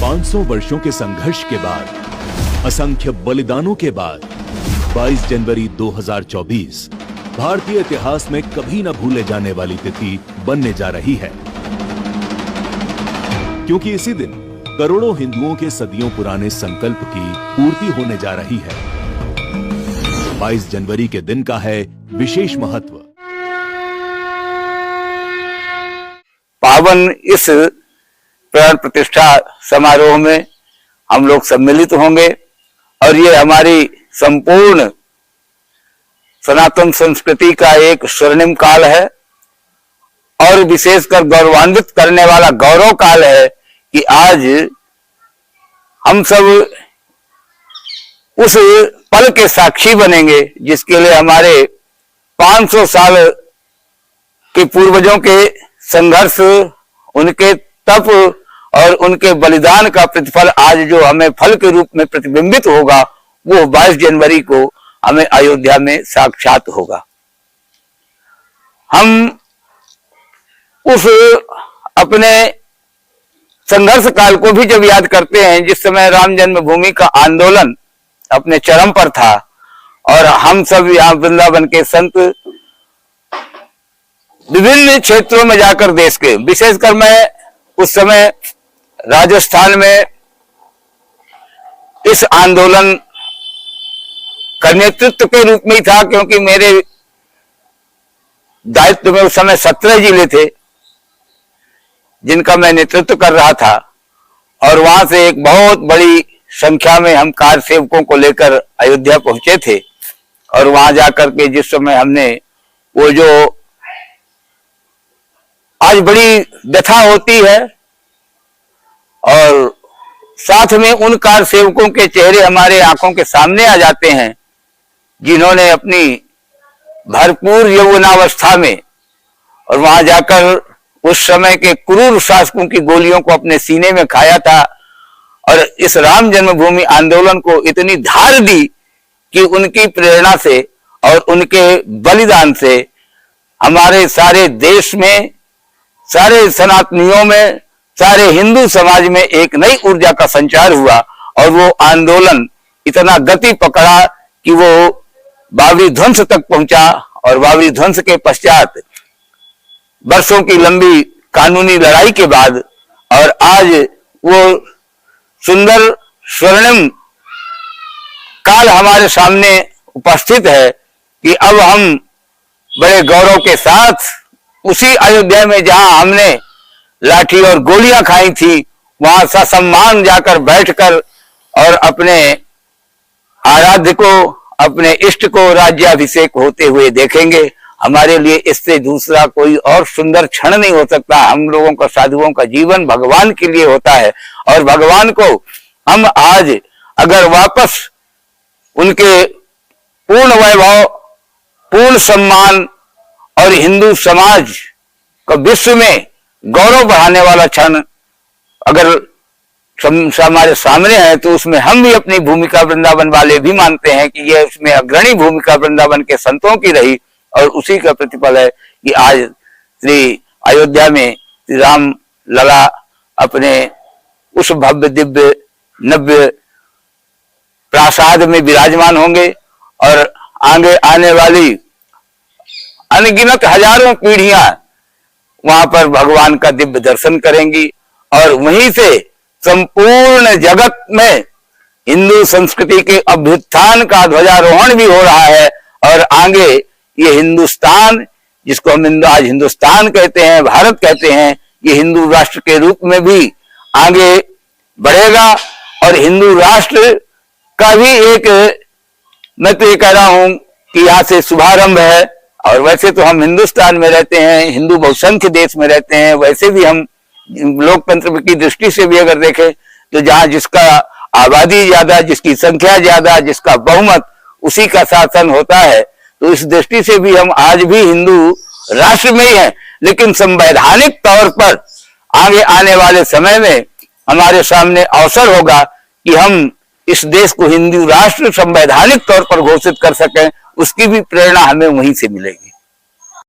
500 वर्षों के संघर्ष के बाद, असंख्य बलिदानों के बाद 22 जनवरी 2024 भारतीय इतिहास में कभी न भूले जाने वाली तिथि बनने जा रही है, क्योंकि इसी दिन करोड़ों हिंदुओं के सदियों पुराने संकल्प की पूर्ति होने जा रही है। 22 जनवरी के दिन का है विशेष महत्व। पावन इस प्राण प्रतिष्ठा समारोह में हम लोग सम्मिलित होंगे और ये हमारी संपूर्ण सनातन संस्कृति का एक स्वर्णिम काल है और विशेषकर गौरवान्वित करने वाला गौरव काल है कि आज हम सब उस पल के साक्षी बनेंगे जिसके लिए हमारे 500 साल के पूर्वजों के संघर्ष, उनके तप और उनके बलिदान का प्रतिफल आज जो हमें फल के रूप में प्रतिबिंबित होगा वो 22 जनवरी को हमें अयोध्या में साक्षात होगा। हम उस अपने संघर्ष काल को भी जब याद करते हैं जिस समय राम जन्मभूमि का आंदोलन अपने चरम पर था और हम सब यहाँ वृंदावन के संत विभिन्न क्षेत्रों में जाकर देश के, विशेषकर मैं उस समय राजस्थान में इस आंदोलन का नेतृत्व के रूप में ही था, क्योंकि मेरे दायित्व में उस समय 17 जिले थे जिनका मैं नेतृत्व कर रहा था और वहां से एक बहुत बड़ी संख्या में हम कार सेवकों को लेकर अयोध्या पहुंचे थे और वहां जाकर के जिस समय हमने वो जो आज बड़ी व्यथा होती है और साथ में उन कार सेवकों के चेहरे हमारे आंखों के सामने आ जाते हैं जिन्होंने अपनी भरपूर यौवनावस्था में और वहां जाकर उस समय के क्रूर शासकों की गोलियों को अपने सीने में खाया था और इस राम जन्मभूमि आंदोलन को इतनी धार दी कि उनकी प्रेरणा से और उनके बलिदान से हमारे सारे देश में, सारे सनातनियों में, सारे हिंदू समाज में एक नई ऊर्जा का संचार हुआ और वो आंदोलन इतना गति पकड़ा कि वो बाबरी ध्वंस तक पहुंचा और बाबरी ध्वंस के पश्चात वर्षों की लंबी कानूनी लड़ाई के बाद और आज वो सुंदर स्वर्णिम काल हमारे सामने उपस्थित है कि अब हम बड़े गौरव के साथ उसी अयोध्या में जहां हमने लाठी और गोलियां खाई थी वहां ससम्मान जाकर बैठकर और अपने आराध्य को, अपने इष्ट को राज्याभिषेक होते हुए देखेंगे। हमारे लिए इससे दूसरा कोई और सुंदर क्षण नहीं हो सकता। हम लोगों का, साधुओं का जीवन भगवान के लिए होता है और भगवान को हम आज अगर वापस उनके पूर्ण वैभव, पूर्ण सम्मान और हिंदू समाज का विश्व में गौरव बढ़ाने वाला क्षण अगर हमारे सामने है तो उसमें हम भी अपनी भूमिका, वृंदावन वाले भी मानते हैं कि यह उसमें अग्रणी भूमिका वृंदावन के संतों की रही और उसी का प्रतिफल है कि आज श्री अयोध्या में श्री राम लला अपने उस भव्य दिव्य नव्य प्रासाद में विराजमान होंगे और आगे आने वाली अनगिनत हजारों पीढ़ियां वहां पर भगवान का दिव्य दर्शन करेंगी और वहीं से संपूर्ण जगत में हिंदू संस्कृति के अभ्युत्थान का ध्वजारोहण भी हो रहा है और आगे ये हिंदुस्तान, जिसको हम आज हिंदुस्तान कहते हैं, भारत कहते हैं, ये हिंदू राष्ट्र के रूप में भी आगे बढ़ेगा और हिंदू राष्ट्र का भी एक, मैं तो ये कह रहा हूं कि यहाँ से शुभारंभ है। और वैसे तो हम हिंदुस्तान में रहते हैं, हिंदू बहुसंख्य देश में रहते हैं, वैसे भी हम लोकतंत्र की दृष्टि से भी अगर देखें तो जहां जिसका आबादी ज्यादा, जिसकी संख्या ज्यादा, जिसका बहुमत, उसी का शासन होता है। तो इस दृष्टि से भी हम आज भी हिंदू राष्ट्र में ही हैं, लेकिन संवैधानिक तौर पर आगे आने वाले समय में हमारे सामने अवसर होगा कि हम इस देश को हिंदू राष्ट्र संवैधानिक तौर पर घोषित कर सकें। उसकी भी प्रेरणा हमें वहीं से मिलेगी।